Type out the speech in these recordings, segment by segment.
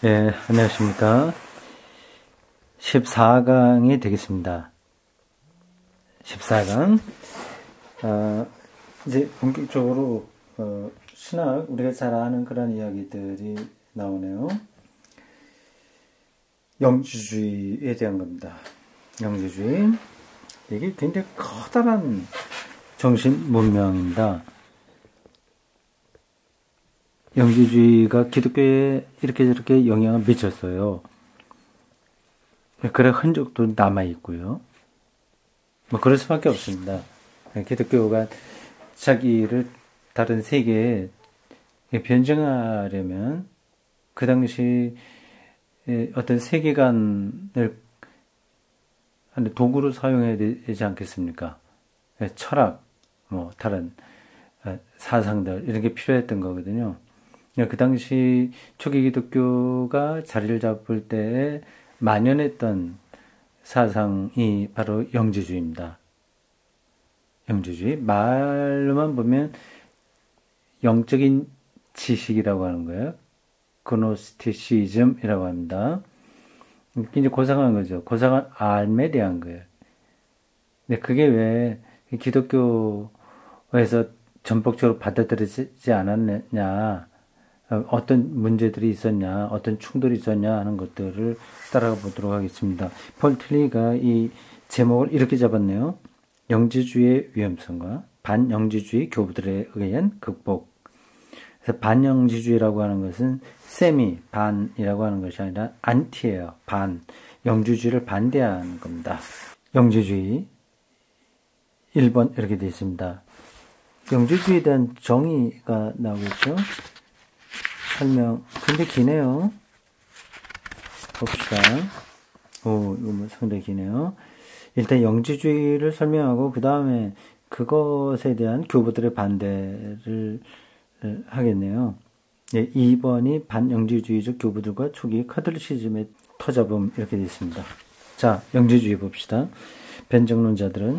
예, 안녕하십니까. 14강이 되겠습니다. 14강. 이제 본격적으로, 신학, 우리가 잘 아는 그런 이야기들이 나오네요. 영지주의에 대한 겁니다. 영지주의. 이게 굉장히 커다란 정신 문명입니다. 영지주의가 기독교에 이렇게 저렇게 영향을 미쳤어요. 그래 흔적도 남아있고요. 뭐 그럴 수밖에 없습니다. 기독교가 자기를 다른 세계에 변증하려면 그 당시 어떤 세계관을 도구로 사용해야 되지 않겠습니까? 철학, 뭐 다른 사상들 이런 게 필요했던 거거든요. 그 당시 초기 기독교가 자리를 잡을 때에 만연했던 사상이 바로 영지주의입니다. 영지주의. 말로만 보면 영적인 지식이라고 하는 거예요. 그노스티시즘이라고 합니다. 이제 고상한 거죠. 고상한 알에 대한 거예요. 근데 그게 왜 기독교에서 전폭적으로 받아들여지지 않았냐, 어떤 문제들이 있었냐, 어떤 충돌이 있었냐 하는 것들을 따라가 보도록 하겠습니다. 폴 틸리가 이 제목을 이렇게 잡았네요. 영지주의의 위험성과 반영지주의 교부들에 의한 극복. 그래서 반영지주의라고 하는 것은 세미, 반이라고 하는 것이 아니라 안티예요. 반. 영지주의를 반대하는 겁니다. 영지주의 1번 이렇게 되어 있습니다. 영지주의에 대한 정의가 나오겠죠. 설명. 근데 기네요. 봅시다. 이거 뭐 상당히 기네요. 일단 영지주의를 설명하고 그 다음에 그것에 대한 교부들의 반대를 하겠네요. 2번이 반영지주의적 교부들과 초기 카톨리시즘의 터잡음 이렇게 되어 있습니다. 자, 영지주의 봅시다. 변정론자들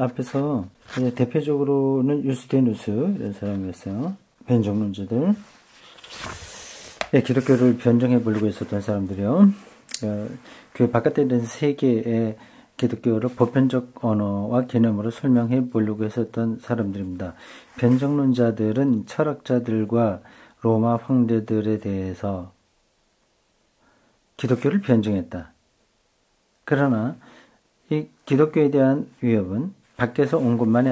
앞에서 대표적으로는 유스테누스 이런 사람이었어요. 변정론자들. 기독교를 변정해 보려고 했었던 사람들이요. 교회 바깥에 있는 세계의 기독교를 보편적 언어와 개념으로 설명해 보려고 했었던 사람들입니다. 변정론자들은 철학자들과 로마 황제들에 대해서 기독교를 변증했다. 그러나 이 기독교에 대한 위협은 밖에서 온 것만이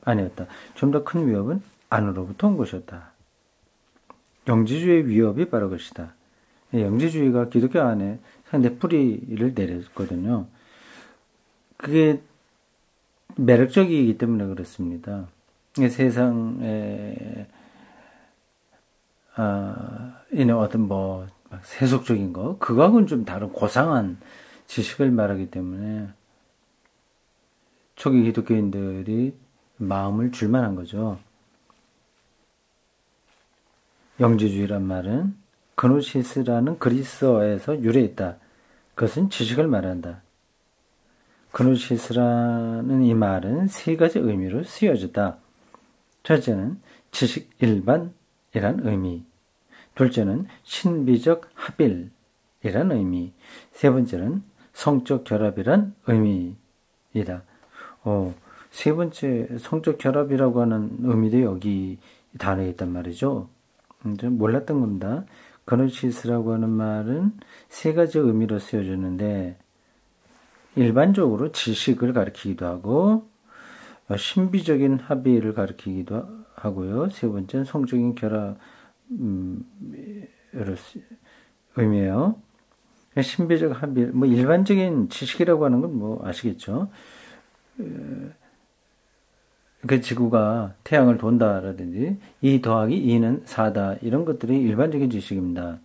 아니었다. 좀 더 큰 위협은 안으로부터 온 것이었다. 영지주의의 위협이 바로 것이다. 영지주의가 기독교 안에 상당히 뿌리를 내렸거든요. 그게 매력적이기 때문에 그렇습니다. 세상에 이는 어떤 세속적인 거 그거하고는 좀 다른 고상한 지식을 말하기 때문에 초기 기독교인들이 마음을 줄만한 거죠. 영지주의란 말은 그노시스라는 그리스어에서 유래했다. 그것은 지식을 말한다. 그노시스라는 이 말은 세 가지 의미로 쓰여졌다. 첫째는 지식 일반이란 의미, 둘째는 신비적 합일이란 의미, 세 번째는 성적 결합이란 의미이다. 세 번째 성적 결합이라고 하는 의미도 여기 단어에 있단 말이죠. 몰랐던 겁니다. 그노시스라고 하는 말은 세 가지 의미로 쓰여졌는데 일반적으로 지식을 가리키기도 하고 신비적인 합의를 가리키기도 하고요. 세 번째는 성적인 결합 의미예요. 신비적 합의, 일반적인 지식이라고 하는 건 아시겠죠? 그 지구가 태양을 돈다라든지 2 더하기 2는 4다 이런 것들이 일반적인 지식입니다.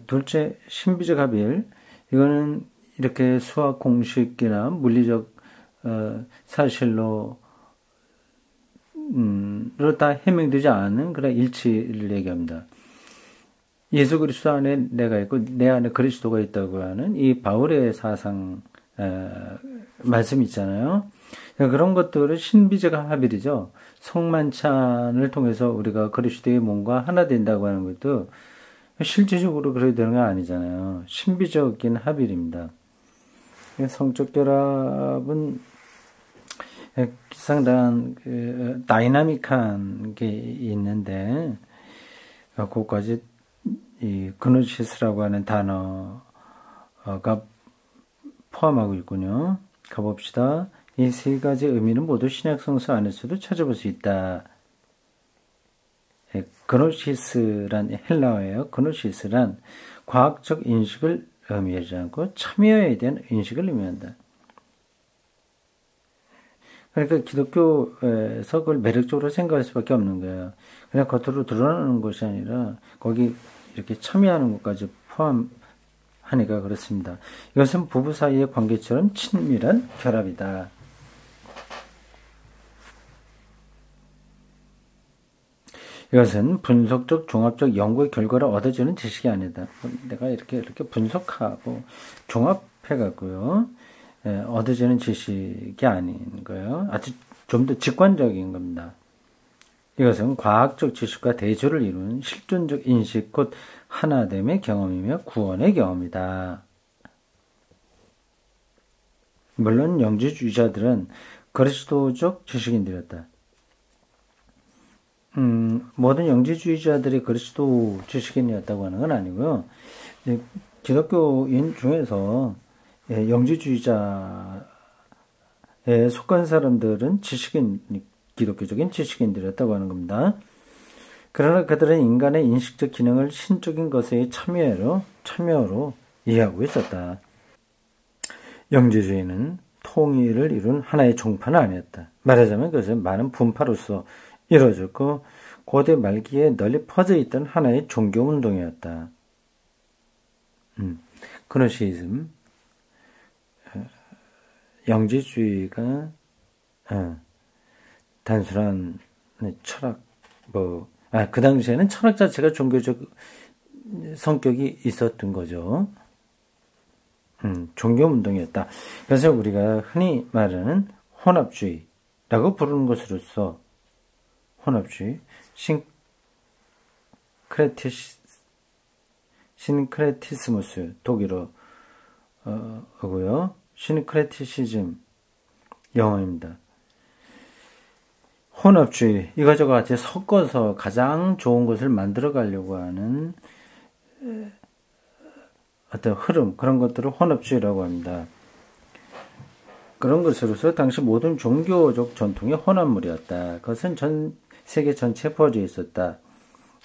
둘째, 신비적 합일. 이거는 이렇게 수학 공식이나 물리적 사실로 다 해명되지 않은 그런 일치를 얘기합니다. 예수 그리스도 안에 내가 있고 내 안에 그리스도가 있다고 하는 이 바울의 사상 말씀이 있잖아요. 그런 것들은 신비적 합일이죠. 성만찬을 통해서 우리가 그리스도의 몸과 하나 된다고 하는 것도 실질적으로 그래야 되는 건 아니잖아요. 신비적인 합일입니다. 성적 결합은 상당한 다이나믹한 게 있는데 그것까지 이 그노시스라고 하는 단어가 포함하고 있군요. 가봅시다. 이 세 가지 의미는 모두 신약 성서 안에서도 찾아볼 수 있다. 그노시스란 헬라어예요. 그노시스란 과학적 인식을 의미하지 않고 참여에 대한 인식을 의미한다. 그러니까 기독교에서 그걸 매력적으로 생각할 수밖에 없는 거예요. 그냥 겉으로 드러나는 것이 아니라 거기 이렇게 참여하는 것까지 포함하니까 그렇습니다. 이것은 부부 사이의 관계처럼 친밀한 결합이다. 이것은 분석적, 종합적 연구의 결과로 얻어지는 지식이 아니다. 내가 이렇게 분석하고 종합해갖고요, 얻어지는 지식이 아닌 거예요. 아주 좀 더 직관적인 겁니다. 이것은 과학적 지식과 대조를 이루는 실존적 인식, 곧 하나됨의 경험이며 구원의 경험이다. 물론 영지주의자들은 그리스도적 지식인들이었다. 모든 영지주의자들이 그리스도 지식인이었다고 하는 건 아니고요. 기독교인 중에서 영지주의자에 속한 사람들은 기독교적인 지식인들이었다고 하는 겁니다. 그러나 그들은 인간의 인식적 기능을 신적인 것의 참여로 이해하고 있었다. 영지주의는 통일을 이룬 하나의 종파는 아니었다. 말하자면 그것은 많은 분파로서 이루어졌고 고대 말기에 널리 퍼져 있던 하나의 종교 운동이었다. 그노시즘, 영지주의가 단순한 철학, 그 당시에는 철학 자체가 종교적 성격이 있었던 거죠. 종교 운동이었다. 그래서 우리가 흔히 말하는 혼합주의라고 부르는 것으로서 혼합주의, 신크레티스무스 독일어고요. 신크레티시즘 영어입니다. 혼합주의, 이거저거 같이 섞어서 가장 좋은 것을 만들어 가려고 하는 어떤 흐름, 그런 것들을 혼합주의라고 합니다. 그런 것으로서 당시 모든 종교적 전통의 혼합물이었다. 그것은 전 세계 전체에 퍼져 있었다.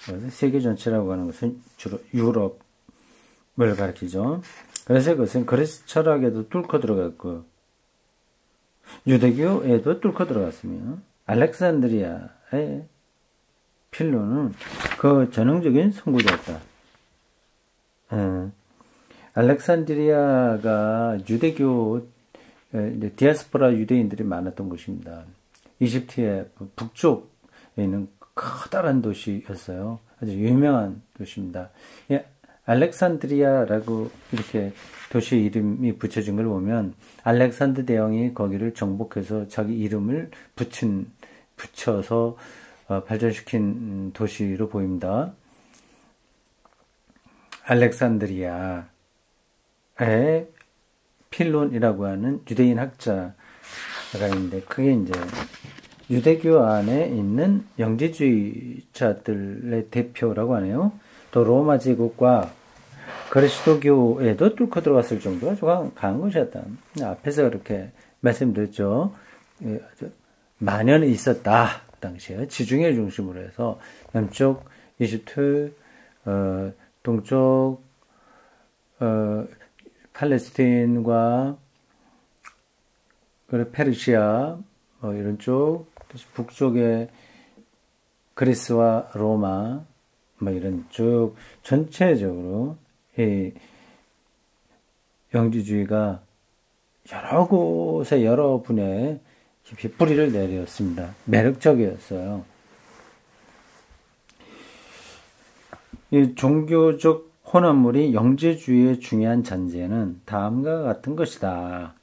그래서 세계 전체라고 하는 것은 주로 유럽을 가리키죠. 그래서 그것은 그리스 철학에도 뚫고 들어갔고 유대교에도 뚫고 들어갔으며 알렉산드리아의 필로는 그 전형적인 선구자였다. 알렉산드리아가 유대교 디아스포라 유대인들이 많았던 곳입니다. 이집트의 북쪽에 있는 커다란 도시였어요. 아주 유명한 도시입니다. 알렉산드리아라고 이렇게 도시 이름이 붙여진 걸 보면 알렉산드 대왕이 거기를 정복해서 자기 이름을 붙여서 발전시킨 도시로 보입니다. 알렉산드리아에 필론이라고 하는 유대인 학자가 있는데 그게 이제 유대교 안에 있는 영지주의자들의 대표라고 하네요. 또 로마 제국과 그리스도교에도 뚫고 들어갔을 정도로 아주 강한 것이었다. 앞에서 그렇게 말씀드렸죠. 만연히 있었다. 그 당시에 지중해 중심으로 해서 남쪽 이집트, 동쪽 팔레스타인과 페르시아 이런 쪽, 북쪽에 그리스와 로마 이런 쭉 전체적으로 이 영지주의가 여러 곳에 여러 분야에 깊이 뿌리를 내렸습니다. 매력적이었어요. 이 종교적 혼합물이 영지주의의 중요한 전제는 다음과 같은 것이다.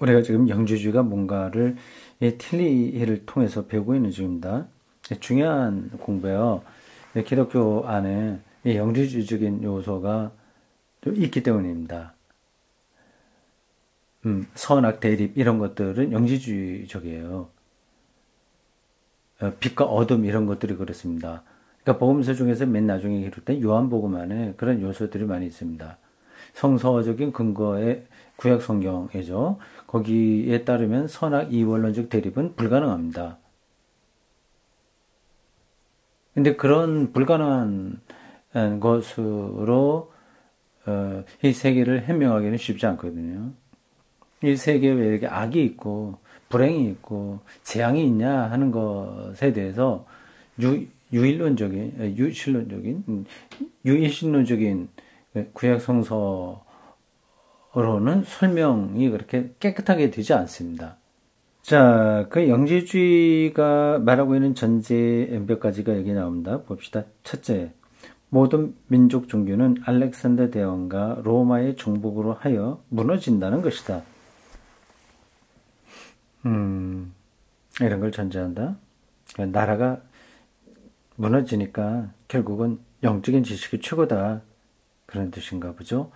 우리가 지금 영지주의가 뭔가를 틸리히를 통해서 배우고 있는 중입니다. 중요한 공부예요. 기독교 안에 영지주의적인 요소가 있기 때문입니다. 선악 대립 이런 것들은 영지주의적이에요. 빛과 어둠 이런 것들이 그렇습니다. 그러니까 복음서 중에서 맨 나중에 기록된 요한복음 안에 그런 요소들이 많이 있습니다. 성서적인 근거의 구약 성경이죠. 거기에 따르면 선악 이원론적 대립은 불가능합니다. 근데 그런 불가능한 것으로 이 세계를 해명하기는 쉽지 않거든요. 이 세계에 왜 이렇게 악이 있고 불행이 있고 재앙이 있냐 하는 것에 대해서 유일신론적인 구약 성서로는 설명이 그렇게 깨끗하게 되지 않습니다. 자, 그 영지주의가 말하고 있는 전제 몇 가지가 여기 나옵니다. 봅시다. 첫째, 모든 민족 종교는 알렉산더 대왕과 로마의 정복으로 하여 무너진다는 것이다. 이런 걸 전제한다. 나라가 무너지니까 결국은 영적인 지식이 최고다. 그런 뜻인가 보죠.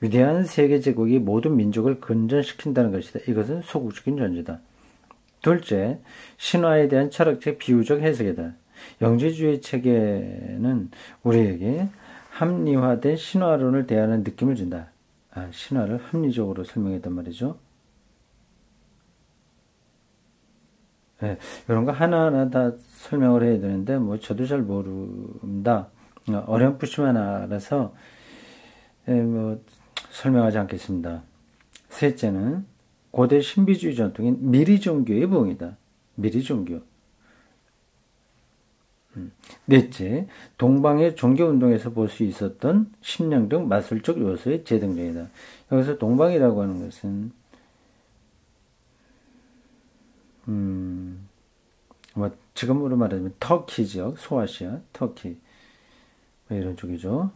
위대한 세계 제국이 모든 민족을 근전시킨다는 것이다. 이것은 소극적인 전제다. 둘째, 신화에 대한 철학적 비유적 해석이다. 영지주의 체계는 우리에게 합리화된 신화론을 대하는 느낌을 준다. 신화를 합리적으로 설명했단 말이죠. 네, 이런 거 하나하나 다 설명을 해야 되는데, 저도 잘 모릅니다. 어렴풋이만 알아서, 설명하지 않겠습니다. 셋째는 고대 신비주의 전통인 미리종교의 부흥이다. 미리종교. 넷째, 동방의 종교운동에서 볼 수 있었던 심령 등 마술적 요소의 재등장이다. 여기서 동방이라고 하는 것은 지금으로 말하자면 터키 지역, 소아시아, 터키 이런 쪽이죠.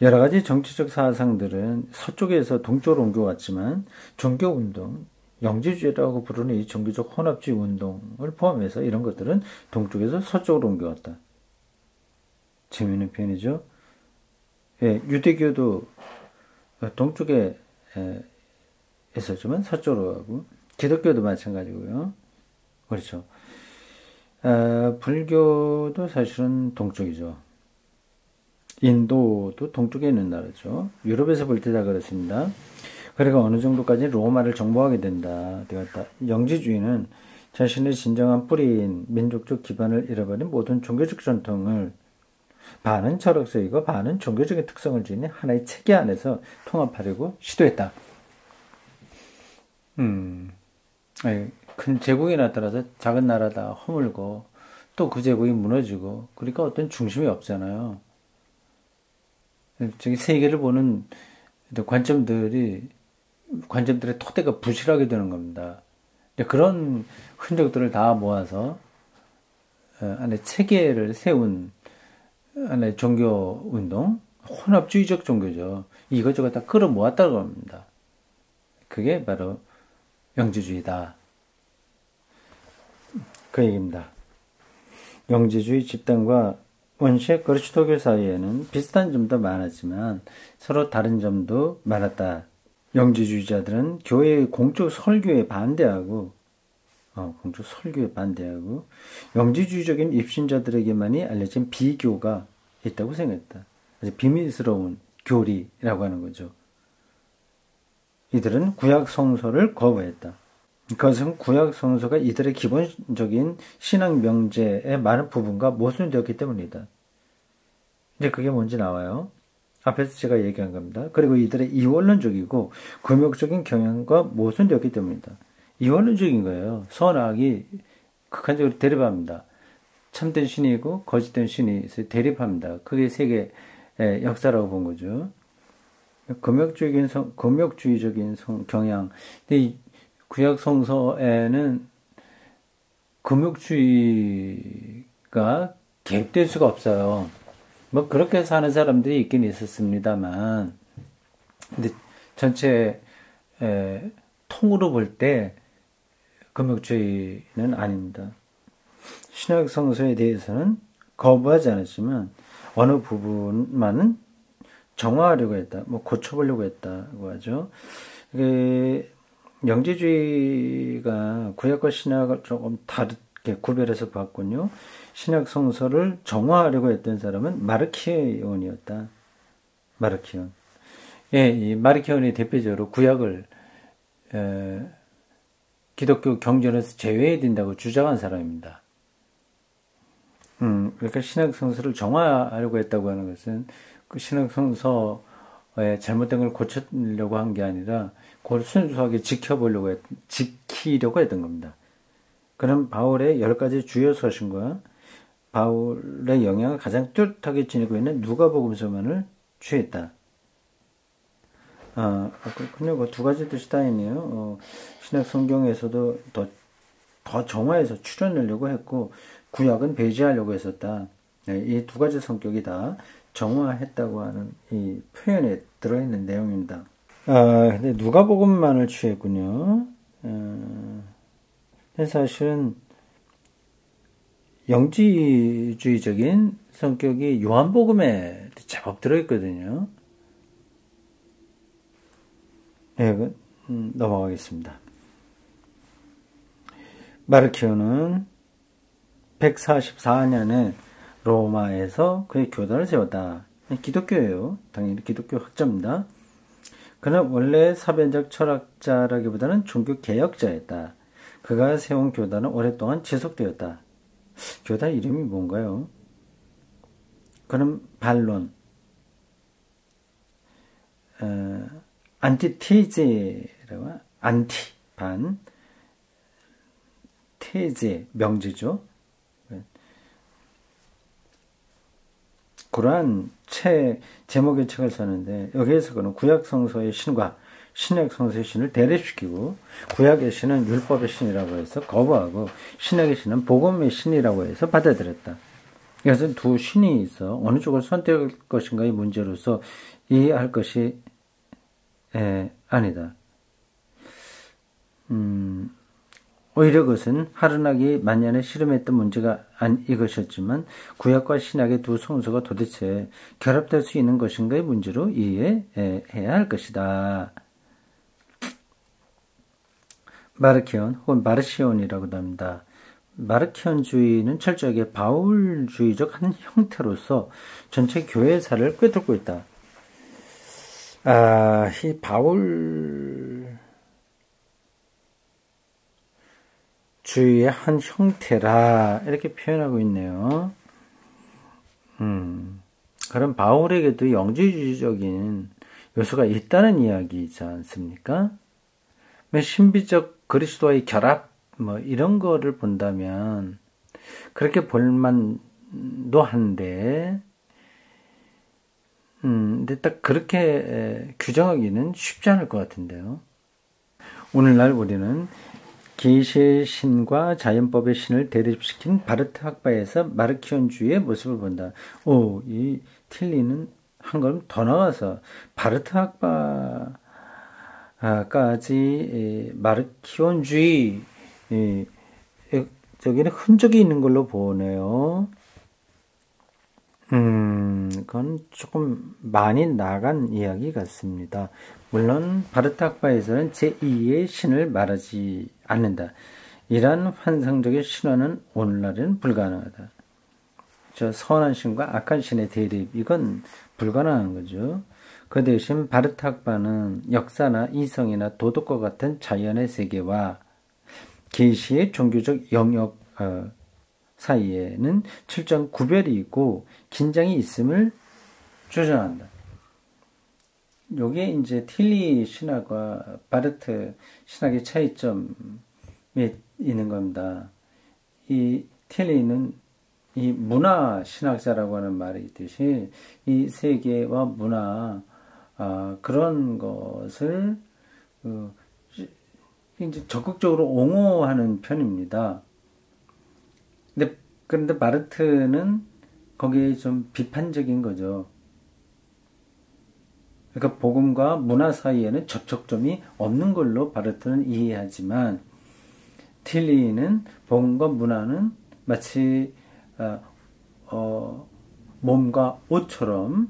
여러 가지 정치적 사상들은 서쪽에서 동쪽으로 옮겨왔지만 종교운동, 영지주의라고 부르는 이 종교적 혼합주의 운동을 포함해서 이런 것들은 동쪽에서 서쪽으로 옮겨왔다. 재미있는 표현이죠. 예, 유대교도 동쪽에 있었지만 서쪽으로 가고 기독교도 마찬가지고요. 그렇죠. 불교도 사실은 동쪽이죠. 인도도 동쪽에 있는 나라죠. 유럽에서 볼 때 다 그렇습니다. 그러니까 어느 정도까지 로마를 정복하게 된다. 영지주의는 자신의 진정한 뿌리인 민족적 기반을 잃어버린 모든 종교적 전통을 반은 철학적이고 반은 종교적인 특성을 지닌 하나의 체계 안에서 통합하려고 시도했다. 큰 제국이 나타나서 작은 나라다 허물고 또 그 제국이 무너지고 그러니까 어떤 중심이 없잖아요. 저기 세계를 보는 관점들의 토대가 부실하게 되는 겁니다. 그런 흔적들을 다 모아서 안에 체계를 세운 안에 종교 운동, 혼합주의적 종교죠. 이것저것 다 끌어모았다고 합니다. 그게 바로 영지주의다. 그 얘기입니다. 영지주의 집단과 원시의 그리스도교 사이에는 비슷한 점도 많았지만 서로 다른 점도 많았다. 영지주의자들은 교회의 공적 설교에 반대하고 영지주의적인 입신자들에게만이 알려진 비교가 있다고 생각했다. 아주 비밀스러운 교리라고 하는 거죠. 이들은 구약 성서를 거부했다. 그것은 구약 성서가 이들의 기본적인 신앙 명제의 많은 부분과 모순되었기 때문이다. 이제 그게 뭔지 나와요. 앞에서 제가 얘기한 겁니다. 그리고 이들의 이원론적이고 금욕적인 경향과 모순되었기 때문이다. 이원론적인 거예요. 선악이 극한적으로 대립합니다. 참된 신이고 거짓된 신이 대립합니다. 그게 세계의 역사라고 본 거죠. 금욕주의적인 경향. 근데 이 구약 성서에는 금욕주의가 개입될 수가 없어요. 뭐 그렇게 사는 사람들이 있긴 있었습니다만, 근데 전체 통으로 볼 때 금욕주의는 아닙니다. 신약 성서에 대해서는 거부하지 않았지만 어느 부분만은 정화하려고 했다, 뭐 고쳐보려고 했다고 하죠. 이게 영지주의가 구약과 신약을 조금 다르게 구별해서 봤군요. 신약 성서를 정화하려고 했던 사람은 마르키온이었다. 마르키온. 예, 이 마르키온이 대표적으로 구약을 기독교 경전에서 제외해야 된다고 주장한 사람입니다. 그러니까 신약 성서를 정화하려고 했다고 하는 것은 그 신약 성서에 잘못된 걸 고치려고 한 게 아니라 그걸 순수하게 지키려고 했던 겁니다. 그럼 바울의 10가지 주요 서신과 바울의 영향을 가장 뚜렷하게 지니고 있는 누가복음서만을 취했다. 그렇군요. 그 두 가지 뜻이 다 있네요. 신약 성경에서도 더 정화해서 추려내려고 했고, 구약은 배제하려고 했었다. 이 두 가지 성격이 다 정화했다고 하는 이 표현에 들어있는 내용입니다. 근데 누가복음만을 취했군요. 사실은 영지주의적인 성격이 요한복음에 제법 들어있거든요. 네, 넘어가겠습니다. 마르키오는 144년에 로마에서 그의 교단을 세웠다. 기독교예요. 당연히 기독교 학자입니다. 그는 원래 사변적 철학자라기보다는 종교 개혁자였다. 그가 세운 교단은 오랫동안 지속되었다. 교단 이름이 뭔가요? 그는 반론, 안티테제라고, 반, 테제, 명제죠. 그러한 제목의 책을 썼는데, 여기에서 그는 구약 성서의 신과 신약 성서의 신을 대립시키고, 구약의 신은 율법의 신이라고 해서 거부하고, 신약의 신은 복음의 신이라고 해서 받아들였다. 그래서 두 신이 있어 어느 쪽을 선택할 것인가의 문제로서 이해할 것이 아니다. 오히려 그것은 하르나기 만년에 실험했던 문제가 이것이었지만 구약과 신약의 두 성서가 도대체 결합될 수 있는 것인가의 문제로 이해해야 할 것이다. 마르키온 혹은 마르시온이라고도 합니다. 마르키온주의는 철저하게 바울주의적 한 형태로서 전체 교회사를 꿰뚫고 있다. 이 바울주의의 한 형태라 이렇게 표현하고 있네요. 그럼 바울에게도 영지주의적인 요소가 있다는 이야기이지 않습니까? 신비적 그리스도와의 결합 이런 거를 본다면 그렇게 볼만도 한데, 근데 딱 그렇게 규정하기는 쉽지 않을 것 같은데요. 오늘날 우리는 계시의 신과 자연법의 신을 대립시킨 바르트 학파에서 마르키온주의의 모습을 본다. 이 틸리는 한 걸음 더 나가서 바르트 학파까지 마르키온주의 저기는 흔적이 있는 걸로 보네요. 그건 조금 많이 나간 이야기 같습니다. 물론 바르트 학파에서는 제2의 신을 말하지 않는다. 이러한 환상적인 신화는 오늘날에는 불가능하다. 선한 신과 악한 신의 대립, 이건 불가능한 거죠. 그 대신 바르트 학파는 역사나 이성이나 도덕과 같은 자연의 세계와 계시의 종교적 영역 사이에는 철저한 구별이 있고 긴장이 있음을 주장한다. 요게 이제 틸리 신학과 바르트 신학의 차이점이 있는 겁니다. 이 틸리는 이 문화 신학자라고 하는 말이 있듯이 이 세계와 문화 그런 것을 이제 적극적으로 옹호하는 편입니다. 그런데 바르트는 거기에 좀 비판적인 거죠. 그러니까 복음과 문화 사이에는 접촉점이 없는 걸로 바르트는 이해하지만 틸리는 복음과 문화는 마치 몸과 옷처럼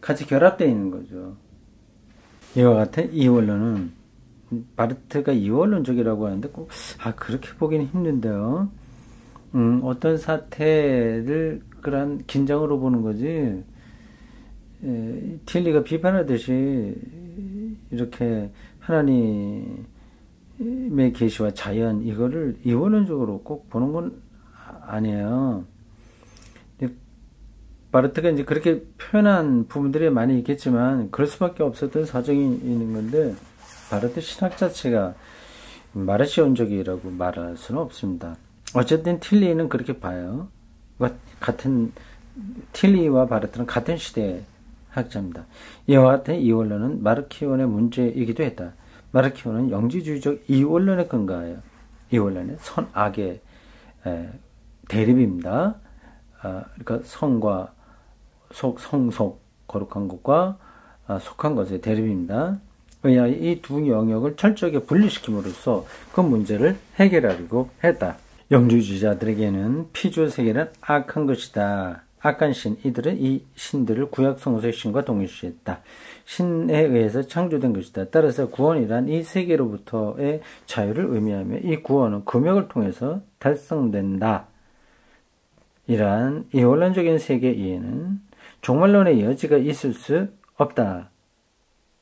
같이 결합되어 있는 거죠. 이와 같은 이원론은 바르트가 이원론적이라고 하는데 꼭 그렇게 보기는 힘든데요. 어떤 사태를 그런 긴장으로 보는 거지. 틸리가 비판하듯이 이렇게 하나님의 계시와 자연 이거를 이원론적으로 꼭 보는 건 아니에요. 바르트가 이제 그렇게 표현한 부분들이 많이 있겠지만 그럴 수밖에 없었던 사정이 있는 건데 바르트 신학 자체가 마르시온적이라고 말할 수는 없습니다. 어쨌든 틸리는 그렇게 봐요. 같은 틸리와 바르트는 같은 시대의 학자입니다. 이와 같은 이원론은 마르키온의 문제이기도 했다. 마르키온은 영지주의적 이원론에 근거하여 이원론의 선악의 대립입니다. 그러니까 성과 성속 거룩한 것과 속한 것의 대립입니다. 왜냐하면 이 두 영역을 철저하게 분리시킴으로써 그 문제를 해결하려고 했다. 영주주의자들에게는 피조 세계는 악한 것이다. 악한 신, 이들은 이 신들을 구약 성서의 신과 동일시했다. 신에 의해서 창조된 것이다. 따라서 구원이란 이 세계로부터의 자유를 의미하며 이 구원은 금욕을 통해서 달성된다. 이러한 이원론적인 세계 이해는 종말론의 여지가 있을 수 없다.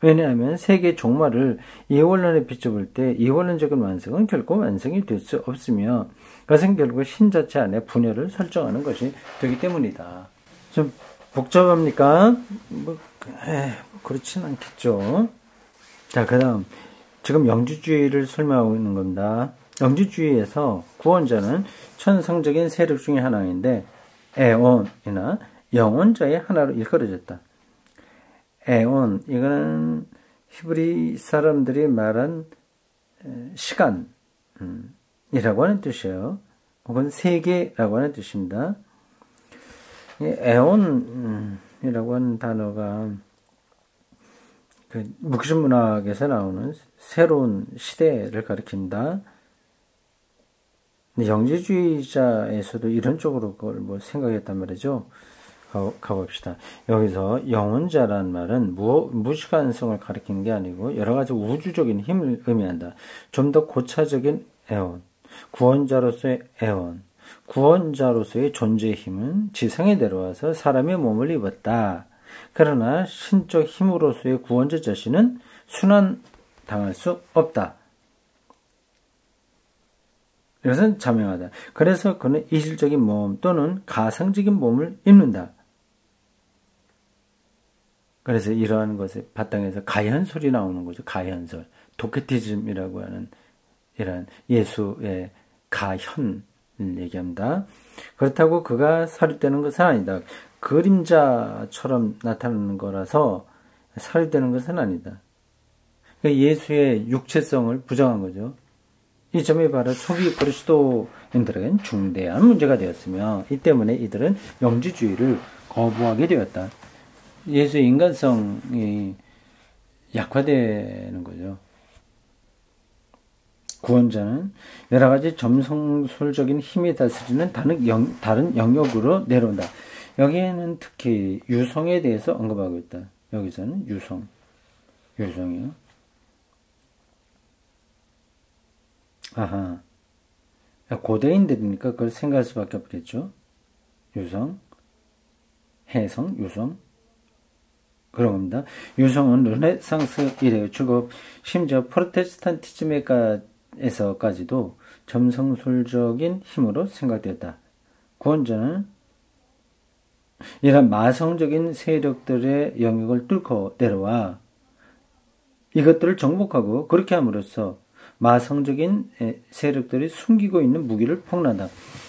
왜냐하면 세계 종말을 이원론에 비춰볼 때 이원론적인 완성은 결코 완성이 될 수 없으며 그것은 결국 신 자체 안에 분열을 설정하는 것이 되기 때문이다. 좀 복잡합니까? 그렇진 않겠죠. 자, 그 다음 지금 영주주의를 설명하고 있는 겁니다. 영주주의에서 구원자는 천성적인 세력 중의 하나인데 에온이나 영원자의 하나로 일컬어졌다. 에온, 이거는 히브리 사람들이 말한 시간이라고 하는 뜻이에요. 혹은 세계라고 하는 뜻입니다. 에온이라고 하는 단어가 그 묵신문학에서 나오는 새로운 시대를 가리킨다. 영지주의자에서도 이런 쪽으로 그걸 생각했단 말이죠. 가봅시다. 여기서 영혼자란 말은 무시간성을 가리키는 게 아니고 여러 가지 우주적인 힘을 의미한다. 좀 더 고차적인 에온, 구원자로서의 에온, 구원자로서의 존재의 힘은 지상에 내려와서 사람의 몸을 입었다. 그러나 신적 힘으로서의 구원자 자신은 순환당할 수 없다. 이것은 자명하다. 그래서 그는 이질적인 몸 또는 가상적인 몸을 입는다. 그래서 이러한 것에 바탕에서 가현설이 나오는 거죠. 가현설. 도케티즘이라고 하는 이러한 예수의 가현을 얘기합니다. 그렇다고 그가 사립되는 것은 아니다. 그림자처럼 나타나는 거라서 사립되는 것은 아니다. 예수의 육체성을 부정한 거죠. 이 점이 바로 초기 그리스도인들에겐 중대한 문제가 되었으며 이 때문에 이들은 영지주의를 거부하게 되었다. 예수의 인간성이 약화되는 거죠. 구원자는 여러 가지 점성술적인 힘이 다스리는 다른 영역으로 내려온다. 여기에는 특히 유성에 대해서 언급하고 있다. 여기서는 유성이요. 아하. 고대인들이니까 그걸 생각할 수밖에 없겠죠. 유성, 해성, 유성. 그런 겁니다. 유성은 르네상스 이래의 주거, 심지어 프로테스탄티즘에서까지도 점성술적인 힘으로 생각되었다. 구원자는 이런 마성적인 세력들의 영역을 뚫고 내려와 이것들을 정복하고 그렇게 함으로써 마성적인 세력들이 숨기고 있는 무기를 폭로한다.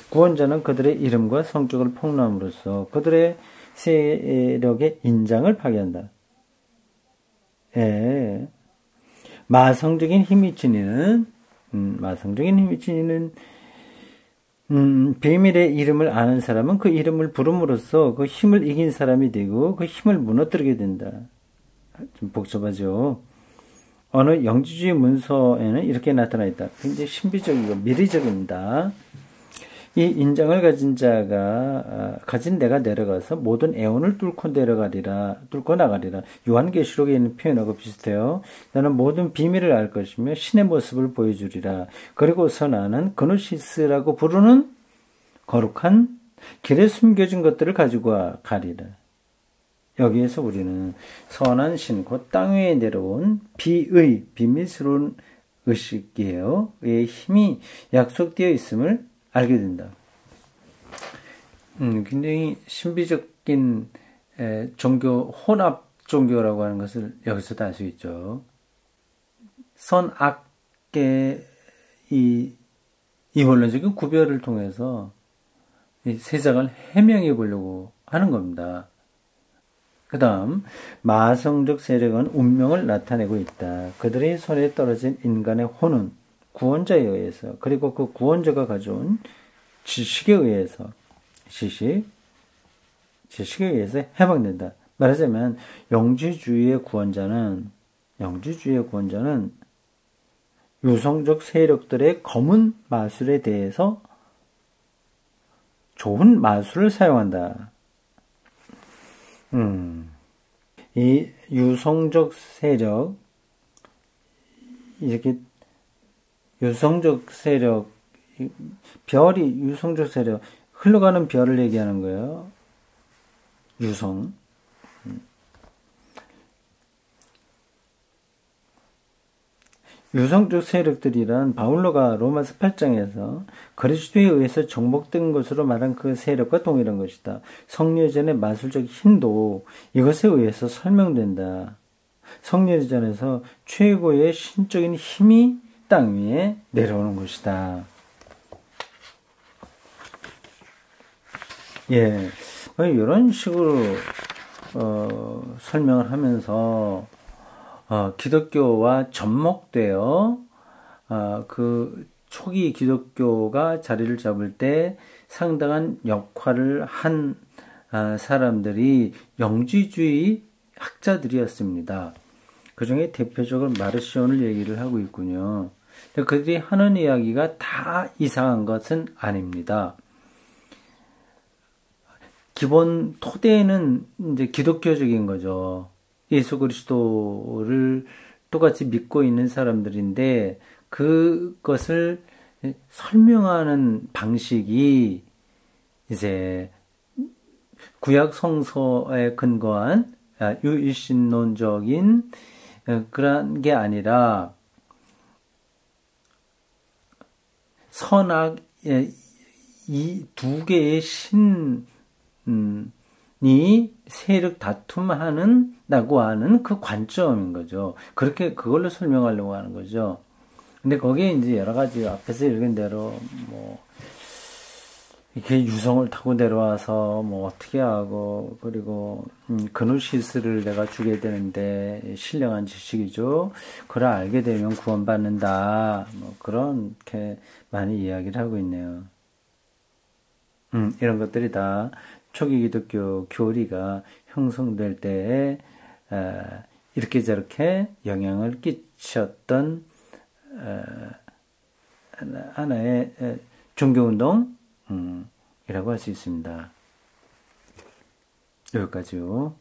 구원자는 그들의 이름과 성격을 폭로함으로써 그들의 세력의 인장을 파괴한다. 마성적인 힘이 지니는 비밀의 이름을 아는 사람은 그 이름을 부름으로써 그 힘을 이긴 사람이 되고 그 힘을 무너뜨리게 된다. 좀 복잡하죠. 어느 영지주의 문서에는 이렇게 나타나 있다. 굉장히 신비적이고 미리적입니다. 이 인장을 가진 자가 가진 내가 내려가서 모든 애원을 뚫고 나가리라. 요한계시록에 있는 표현하고 비슷해요. 나는 모든 비밀을 알 것이며 신의 모습을 보여주리라. 그리고서 나는 그노시스라고 부르는 거룩한 길에 숨겨진 것들을 가지고 가리라. 여기에서 우리는 선한 신, 곧 땅 위에 내려온 비밀스러운 의식이에요. 의 힘이 약속되어 있음을 알게 된다. 굉장히 신비적인 종교, 혼합 종교라고 하는 것을 여기서도 알 수 있죠. 선악의 이 원론적인 구별을 통해서 이 세상을 해명해 보려고 하는 겁니다. 그 다음 마성적 세력은 운명을 나타내고 있다. 그들의 손에 떨어진 인간의 혼은 구원자에 의해서, 그리고 그 구원자가 가져온 지식에 의해서 해방된다. 말하자면 영지주의의 구원자는 유성적 세력들의 검은 마술에 대해서 좋은 마술을 사용한다. 이 유성적 세력, 유성적 세력, 흘러가는 별을 얘기하는 거예요. 유성. 유성적 세력들이란 바울로가 로마서 8장에서 그리스도에 의해서 정복된 것으로 말한 그 세력과 동일한 것이다. 성례전의 마술적 힘도 이것에 의해서 설명된다. 성례전에서 최고의 신적인 힘이 땅 위에 내려오는 것이다. 예, 이런 식으로 설명을 하면서 기독교와 접목되어 그 초기 기독교가 자리를 잡을 때 상당한 역할을 한 사람들이 영지주의 학자들이었습니다. 그 중에 대표적으로 마르시온을 얘기를 하고 있군요. 그들이 하는 이야기가 다 이상한 것은 아닙니다. 기본 토대는 이제 기독교적인 거죠. 예수 그리스도를 똑같이 믿고 있는 사람들인데 그것을 설명하는 방식이 이제 구약 성서에 근거한 유일신론적인 그런 게 아니라 선악 이 두 개의 신이 세력 다툼하는다고 하는 그 관점인 거죠. 그렇게 그걸로 설명하려고 하는 거죠. 근데 거기에 이제 여러 가지 앞에서 읽은 대로 뭐 이렇게 유성을 타고 내려와서 뭐 어떻게 하고 그리고 그노시스를 내가 주게 되는데 신령한 지식이죠. 그걸 알게 되면 구원받는다. 뭐 그렇게 많이 이야기를 하고 있네요. 이런 것들이 다 초기 기독교 교리가 형성될 때에 이렇게 저렇게 영향을 끼쳤던 하나의 종교운동 이라고 할 수 있습니다. 여기까지요.